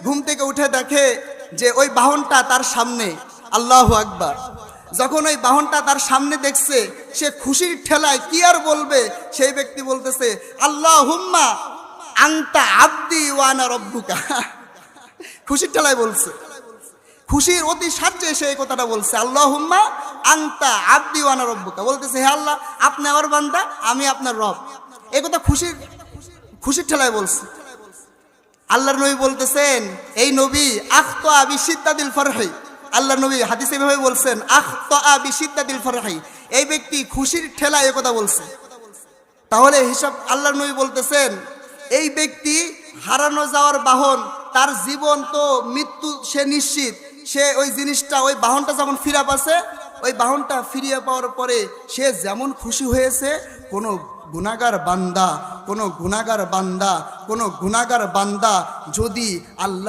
ঘুম থেকে উঠে দেখে যে ওই বাহনটা তার সামনে। আল্লাহু আকবার। যখন ওই বাহনটা তার সামনে দেখছে, সে খুশির ঠেলায় কি আর বলবে, সেই ব্যক্তি বলতেছে আল্লাহুম্মা আনতা আবদি ওয়া আনা রব্বুকা। খুশির ঠেলায় বলছে, খুশির অতি সাহায্যে সে এই কথাটা বলছে, আল্লাহুম্মা আনতা আবদি ওয়া আনা রব্বুকা। বলতেছে হে আল্লাহ, আপনি আমার বান্দা, আমি আপনার রব। এই কথা খুশির ঠেলায় বলছে। আল্লাহর নবী বলতেছেন, এই নবী আখতা বিশিদ্দাতিল ফারহি, আল্লাহর নবী হাদিসে এভাবে বলছেন, আখতা বিশিদ্দাতিল ফারহি, এই ব্যক্তি খুশির ঠেলায় এই কথা বলছে। তাহলে হিসাব, আল্লাহর নবী বলতেছেন এই ব্যক্তি হারানো যাওয়ার বাহন, তার জীবন তো মৃত্যু সে নিশ্চিত। সে ওই জিনিসটা, ওই বাহনটা যখন ফিরে পাচ্ছে, ওই বাহনটা ফিরিয়ে পাওয়ার পরে সে যেমন খুশি হয়েছে, কোনো গুনাহগার বান্দা যদি আল্লাহ